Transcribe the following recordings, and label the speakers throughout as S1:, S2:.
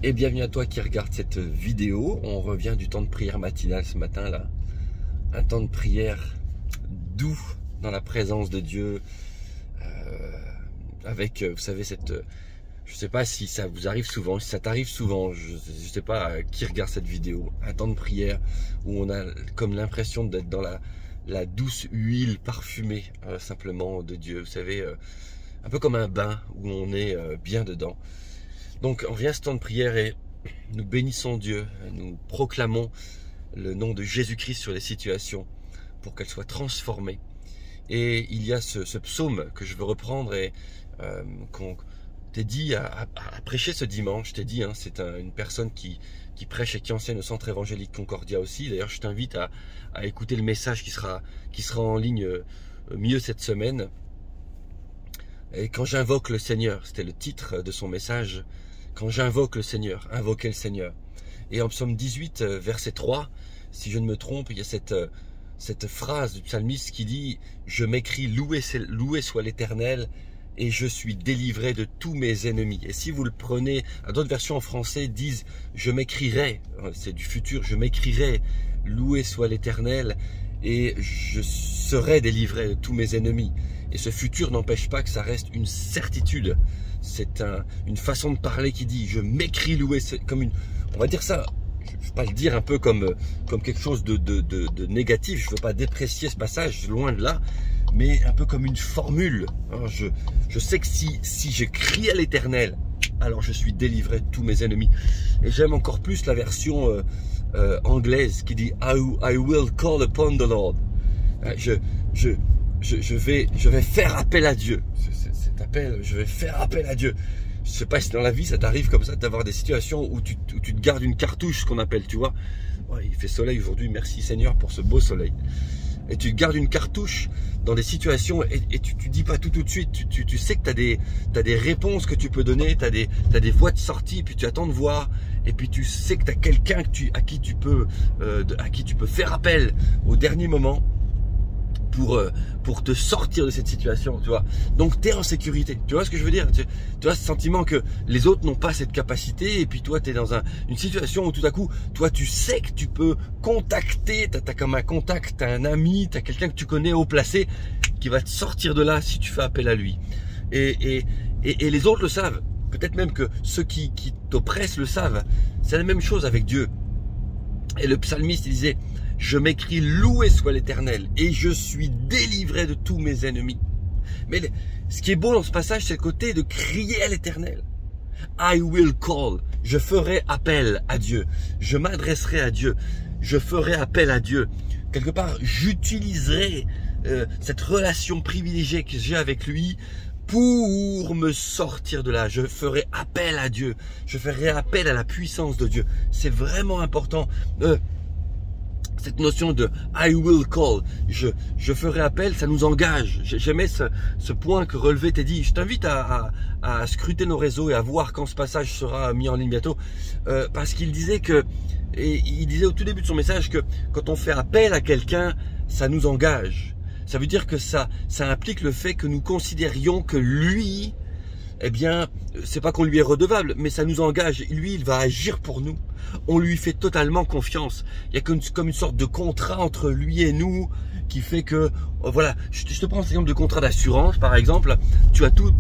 S1: Et bienvenue à toi qui regarde cette vidéo. On revient du temps de prière matinale ce matin là. Un temps de prière doux dans la présence de Dieu. Avec, vous savez, je sais pas si ça vous arrive souvent, si ça t'arrive souvent, je sais pas qui regarde cette vidéo. Un temps de prière où on a comme l'impression d'être dans la douce huile parfumée simplement de Dieu. Vous savez, un peu comme un bain où on est bien dedans. Donc on vient à ce temps de prière et nous bénissons Dieu, nous proclamons le nom de Jésus-Christ sur les situations pour qu'elles soient transformées. Et il y a ce psaume que je veux reprendre et qu'on t'ai dit à prêcher ce dimanche. Je t'ai dit, hein, c'est une personne qui prêche et qui enseigne au centre évangélique Concordia aussi. D'ailleurs, je t'invite à écouter le message qui sera en ligne mieux cette semaine. Et quand j'invoque le Seigneur, c'était le titre de son message. Quand j'invoque le Seigneur, invoquer le Seigneur. Et en psaume 18, verset 3, si je ne me trompe, il y a cette phrase du psalmiste qui dit « Je m'écris, loué soit l'Éternel, et je suis délivré de tous mes ennemis. » Et si vous le prenez, d'autres versions en français disent « Je m'écrirai », c'est du futur, « Je m'écrirai, loué soit l'Éternel, et je serai délivré de tous mes ennemis. » Et ce futur n'empêche pas que ça reste une certitude. C'est une façon de parler qui dit « Je m'écris loué », c'est comme on va dire ça, je ne veux pas le dire un peu comme quelque chose de négatif, je ne veux pas déprécier ce passage, loin de là, mais un peu comme une formule. Alors je sais que si je crie à l'Éternel, alors je suis délivré de tous mes ennemis. Et j'aime encore plus la version anglaise qui dit « I will call upon the Lord ». Je vais faire appel à Dieu. Cet appel, je vais faire appel à Dieu. Je sais pas si dans la vie ça t'arrive comme ça d'avoir des situations où tu te gardes une cartouche, ce qu'on appelle, tu vois. Ouais, il fait soleil aujourd'hui, merci Seigneur pour ce beau soleil. Et tu te gardes une cartouche dans des situations et tu dis pas tout de suite. Tu sais que t'as des réponses que tu peux donner, t'as des voies de sortie, puis tu attends de voir. Et puis tu sais que t'as quelqu'un à qui tu peux faire appel au dernier moment. Pour te sortir de cette situation, tu vois. Donc tu es en sécurité, tu vois ce que je veux dire, tu vois ce sentiment que les autres n'ont pas cette capacité et puis toi tu es dans une situation où tout à coup, toi tu sais que tu peux contacter, t'as comme un contact, t'as un ami, t'as quelqu'un que tu connais haut placé qui va te sortir de là si tu fais appel à lui. Et les autres le savent, peut-être même que ceux qui t'oppressent le savent. C'est la même chose avec Dieu. Et le psalmiste il disait: je m'écris, loué soit l'Éternel, et je suis délivré de tous mes ennemis. Mais ce qui est beau dans ce passage, c'est le côté de crier à l'Éternel. I will call, je ferai appel à Dieu, je m'adresserai à Dieu, je ferai appel à Dieu. Quelque part, j'utiliserai cette relation privilégiée que j'ai avec lui pour me sortir de là. Je ferai appel à Dieu, je ferai appel à la puissance de Dieu. C'est vraiment important. Cette notion de I will call, je ferai appel, ça nous engage. J'aimais ce point que relevé t'es dit. Je t'invite à scruter nos réseaux et à voir quand ce passage sera mis en ligne bientôt, parce qu'il disait il disait au tout début de son message que quand on fait appel à quelqu'un, ça nous engage. Ça veut dire que ça implique le fait que nous considérions que lui, eh bien, c'est pas qu'on lui est redevable, mais ça nous engage. Lui, il va agir pour nous. On lui fait totalement confiance. Il y a comme une sorte de contrat entre lui et nous qui fait que, voilà, je te prends cet exemple de contrat d'assurance, par exemple. Tu as tout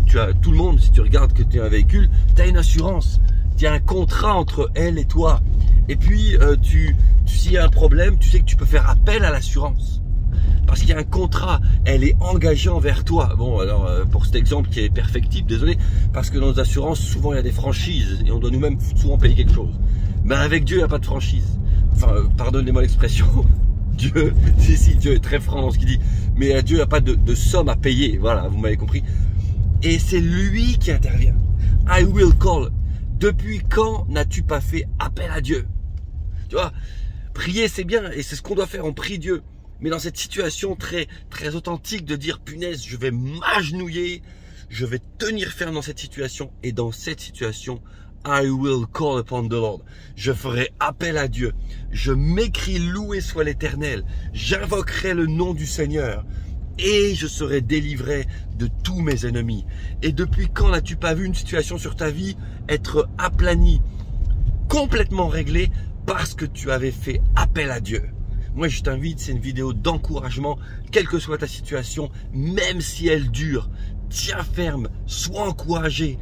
S1: le monde, si tu regardes que tu as un véhicule, tu as une assurance. Tu as un contrat entre elle et toi. Et puis, s'il y a un problème, tu sais que tu peux faire appel à l'assurance. Parce qu'il y a un contrat, elle est engagée envers toi. Bon, alors, pour cet exemple qui est perfectible, désolé, parce que dans nos assurances, souvent il y a des franchises et on doit nous-mêmes souvent payer quelque chose. Mais avec Dieu, il n'y a pas de franchise. Enfin, pardonnez-moi l'expression, Dieu, si, Dieu est très franc dans ce qu'il dit, mais à Dieu, il n'y a pas de somme à payer. Voilà, vous m'avez compris. Et c'est lui qui intervient. I will call. Depuis quand n'as-tu pas fait appel à Dieu? Tu vois, prier c'est bien et c'est ce qu'on doit faire, on prie Dieu. Mais dans cette situation très, très authentique de dire, punaise, je vais m'agenouiller, je vais tenir ferme dans cette situation. Et dans cette situation, I will call upon the Lord. Je ferai appel à Dieu. Je m'écris, loué soit l'Éternel. J'invoquerai le nom du Seigneur. Et je serai délivré de tous mes ennemis. Et depuis quand n'as-tu pas vu une situation sur ta vie être aplanie, complètement réglé parce que tu avais fait appel à Dieu. Moi, je t'invite, c'est une vidéo d'encouragement, quelle que soit ta situation, même si elle dure. Tiens ferme, sois encouragé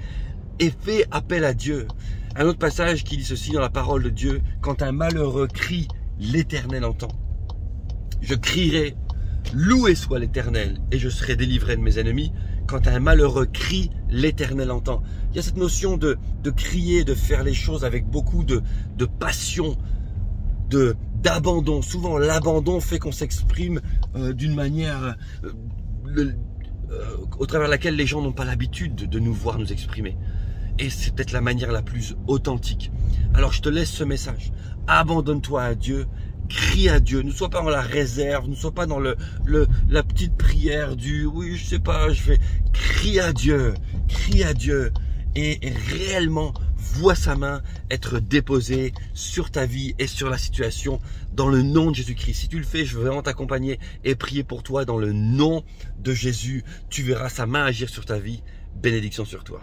S1: et fais appel à Dieu. Un autre passage qui dit ceci dans la parole de Dieu, quand un malheureux crie, l'Éternel entend. Je crierai, loué soit l'Éternel et je serai délivré de mes ennemis. Quand un malheureux crie, l'Éternel entend. Il y a cette notion de crier, de faire les choses avec beaucoup de passion, d'abandon. Souvent, l'abandon fait qu'on s'exprime d'une manière au travers de laquelle les gens n'ont pas l'habitude de nous voir nous exprimer. Et c'est peut-être la manière la plus authentique. Alors, je te laisse ce message. Abandonne-toi à Dieu. Crie à Dieu, ne sois pas dans la réserve, ne sois pas dans la petite prière du oui, je sais pas, je vais. Crie à Dieu et réellement vois sa main être déposée sur ta vie et sur la situation dans le nom de Jésus-Christ. Si tu le fais, je veux vraiment t'accompagner et prier pour toi dans le nom de Jésus. Tu verras sa main agir sur ta vie. Bénédiction sur toi.